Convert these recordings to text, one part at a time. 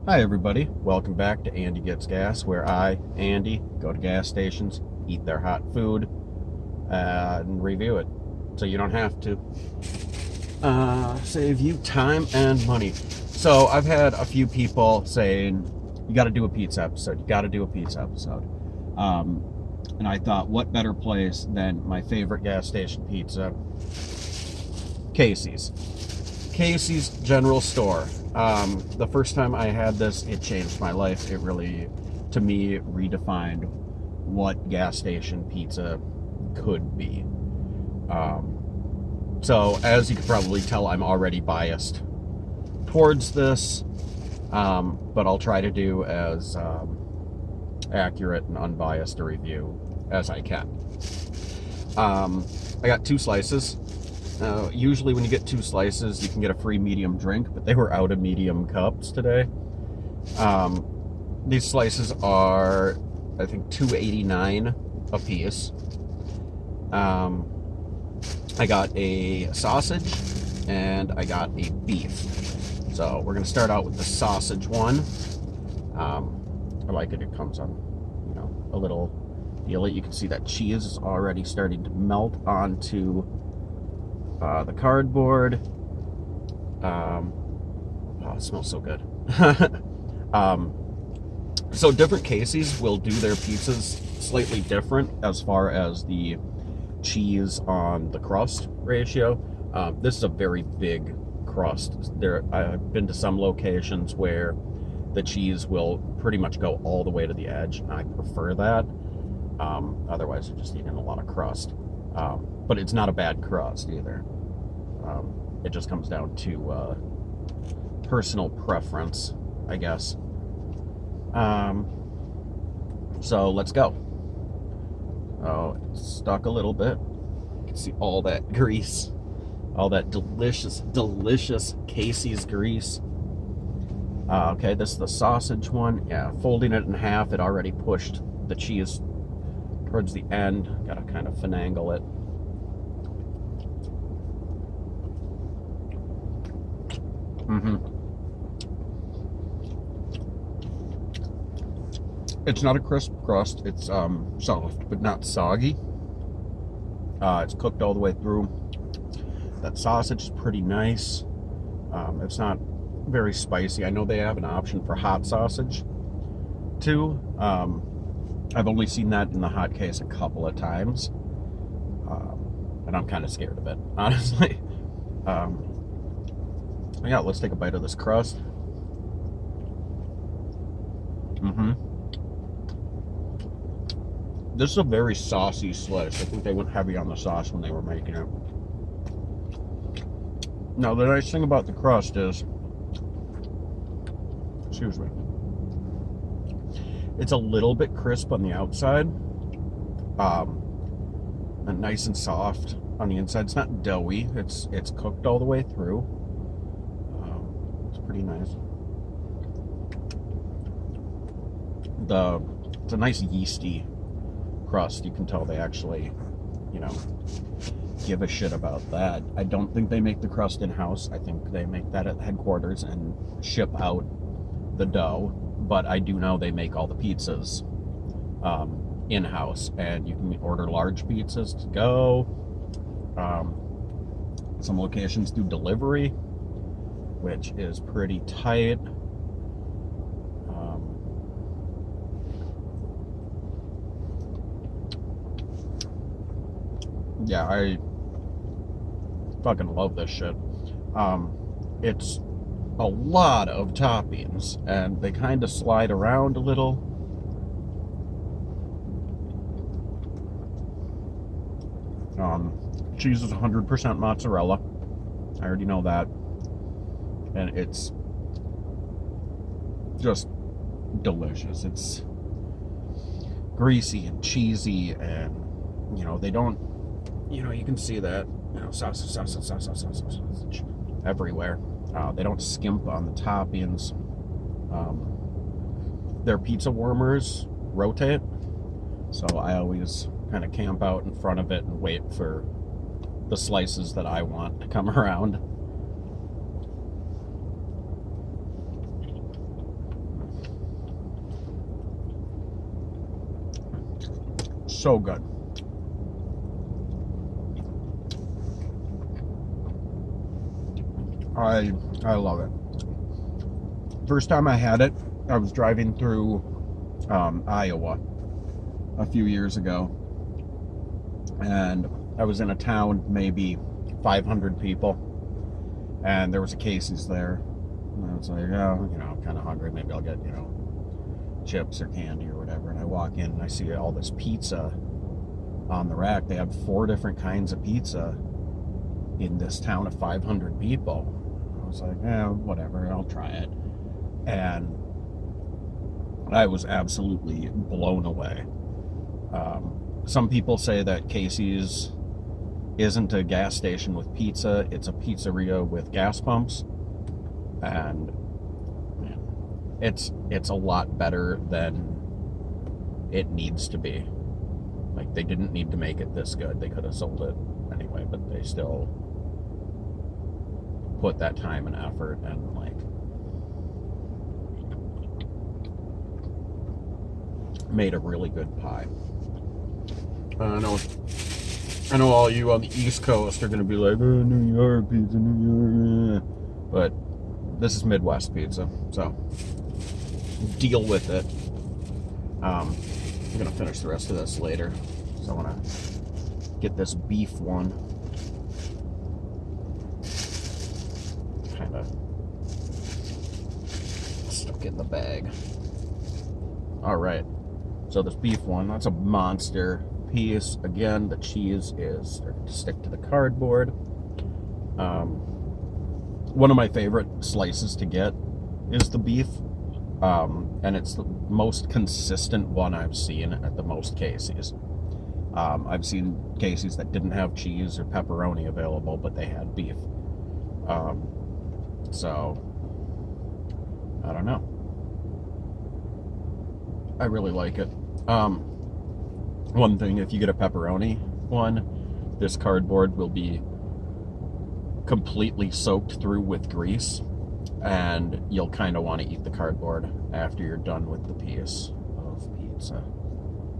Hi everybody, welcome back to Andy Gets Gas, where I, Andy, go to gas stations, eat their hot food, and review it. So you don't have to. Save you time and money. So I've had a few people saying, you gotta do a pizza episode, you gotta do a pizza episode. And I thought, what better place than my favorite gas station pizza, Casey's. Casey's General Store. The first time I had this, it changed my life. It really, to me, redefined what gas station pizza could be. So, as you can probably tell, I'm already biased towards this, but I'll try to do as accurate and unbiased a review as I can. I got 2 slices. Usually when you get 2 slices, you can get a free medium drink, but they were out of medium cups today. These slices are, I think, $2.89 a piece. I got a sausage and I got a beef. So we're going to start out with the sausage one. I like it. It comes on, a little deal. You can see that cheese is already starting to melt onto the cardboard. Oh, it smells so good. So different Casey's will do their pizzas slightly different as far as the cheese on the crust ratio. This is a very big crust. I've been to some locations where the cheese will pretty much go all the way to the edge, and I prefer that. Otherwise, you're just eating a lot of crust. But it's not a bad crust either. It just comes down to personal preference, I guess. So let's go. Oh, it's stuck a little bit. You can see all that grease, all that delicious, delicious Casey's grease. Okay, this is the sausage one. Yeah, folding it in half, it already pushed the cheese towards the end. Gotta kind of finagle it. It's not a crisp crust. It's soft, but not soggy. It's cooked all the way through. That sausage is pretty nice. It's not very spicy. I know they have an option for hot sausage too. I've only seen that in the hot case a couple of times, and I'm kind of scared of it, honestly. Yeah, let's take a bite of this crust. This is a very saucy slice. I think they went heavy on the sauce when they were making it. Now, the nice thing about the crust is, excuse me, it's a little bit crisp on the outside, and nice and soft on the inside. It's not doughy. It's cooked all the way through. It's pretty nice. It's a nice yeasty crust. You can tell they actually, give a shit about that. I don't think they make the crust in-house. I think they make that at headquarters and ship out the dough. But I do know they make all the pizzas in-house, and you can order large pizzas to go. Some locations do delivery, which is pretty tight. Yeah, I fucking love this shit. It's a lot of toppings, and they kind of slide around a little. Cheese is 100% mozzarella. I already know that. And it's just delicious. It's greasy and cheesy, and, they don't, you can see that, sausage everywhere. They don't skimp on the toppings. Their pizza warmers rotate, so I always kind of camp out in front of it and wait for the slices that I want to come around. So good. I love it. First time I had it, I was driving through Iowa a few years ago, and I was in a town, maybe 500 people, and there was a Casey's there, and I was like, oh, I'm kind of hungry, maybe I'll get, chips or candy or whatever, and I walk in and I see all this pizza on the rack. They have 4 different kinds of pizza in this town of 500 people. I was like, whatever, I'll try it. And I was absolutely blown away. Some people say that Casey's isn't a gas station with pizza, it's a pizzeria with gas pumps. And it's a lot better than it needs to be. Like, they didn't need to make it this good. They could have sold it anyway, but they still put that time and effort, and like made a really good pie. I know all you on the East Coast are going to be like, oh, New York pizza, New York. But this is Midwest pizza, so deal with it. I'm going to finish the rest of this later, so I want to get this beef one kind of stuck in the bag. All right, so this beef one, that's a monster piece. Again, the cheese is starting to stick to the cardboard. One of my favorite slices to get is the beef, and it's the most consistent one I've seen at the most Casey's. I've seen Casey's that didn't have cheese or pepperoni available, but they had beef. So I don't know. I really like it. One thing, if you get a pepperoni one, this cardboard will be completely soaked through with grease, and you'll kind of want to eat the cardboard after you're done with the piece of pizza.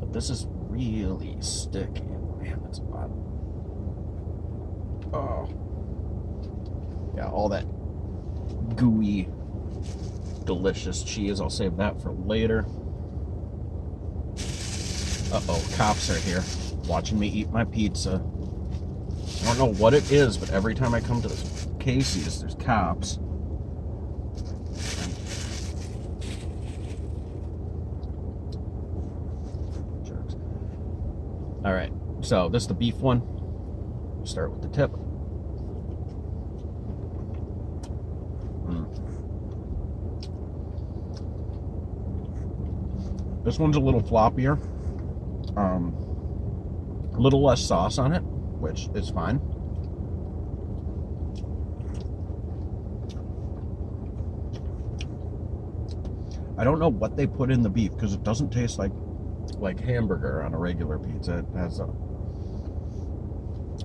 But this is really sticky. Man, that's a lot. Oh. Yeah, all that gooey, delicious cheese. I'll save that for later. Uh-oh, cops are here, watching me eat my pizza. I don't know what it is, but every time I come to this Casey's, there's cops. Jerks. All right, so this is the beef one. We'll start with the tip. This one's a little floppier. A little less sauce on it, which is fine. I don't know what they put in the beef, because it doesn't taste like hamburger on a regular pizza. It has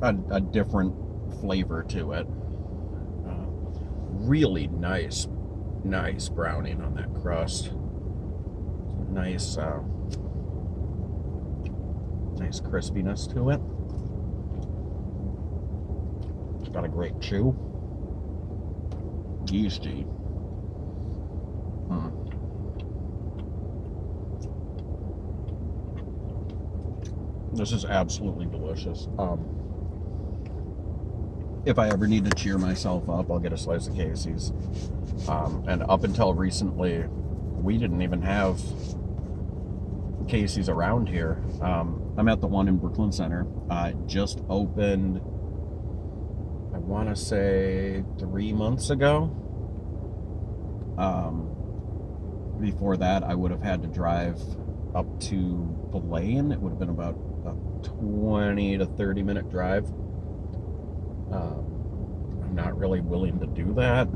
a different flavor to it. Really nice browning on that crust. Nice crispiness to it. It's got a great chew. Yeasty. This is absolutely delicious. If I ever need to cheer myself up, I'll get a slice of Casey's. And up until recently, we didn't even have Casey's around here. I'm at the one in Brooklyn Center. It just opened, I want to say 3 months ago. Before that, I would have had to drive up to Blaine. It would have been about a 20 to 30 minute drive. I'm not really willing to do that.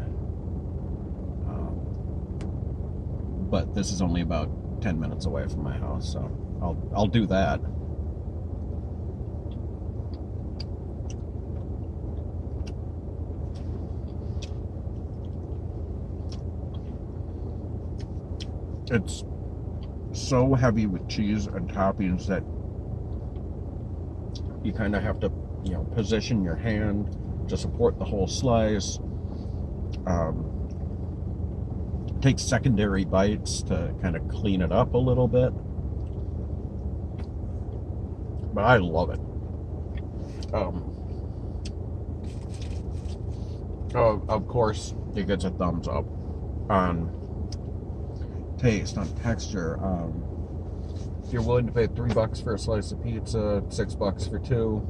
But this is only about 10 minutes away from my house, so I'll do that. It's so heavy with cheese and toppings that you kind of have to, position your hand to support the whole slice. Take secondary bites to kind of clean it up a little bit. But I love it. Of course, it gets a thumbs up on taste, on texture. If you're willing to pay $3 for a slice of pizza, $6 for two,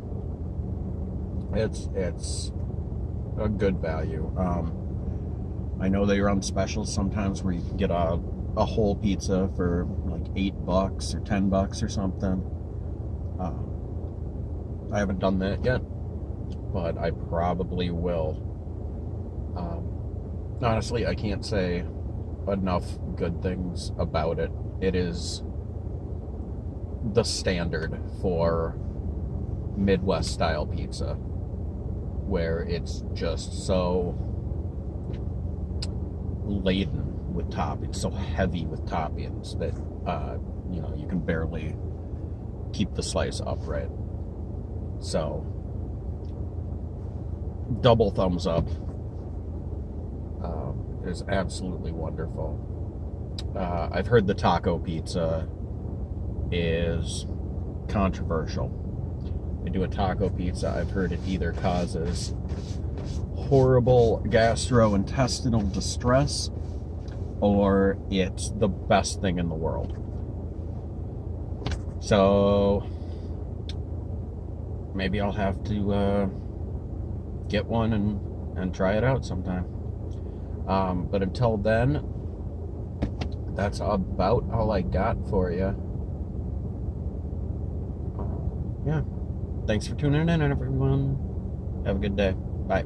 it's a good value. I know they run specials sometimes where you can get a whole pizza for like $8 or $10 or something. I haven't done that yet, but I probably will. Honestly, I can't say enough good things about it. It is the standard for Midwest style pizza, where it's just so laden with toppings, so heavy with toppings that you can barely keep the slice upright. So double thumbs up. It is absolutely wonderful. I've heard the taco pizza is controversial. They do a taco pizza. I've heard it either causes horrible gastrointestinal distress or it's the best thing in the world. So maybe I'll have to get one and try it out sometime. But until then, that's about all I got for you. Yeah. Thanks for tuning in, everyone. Have a good day. Bye.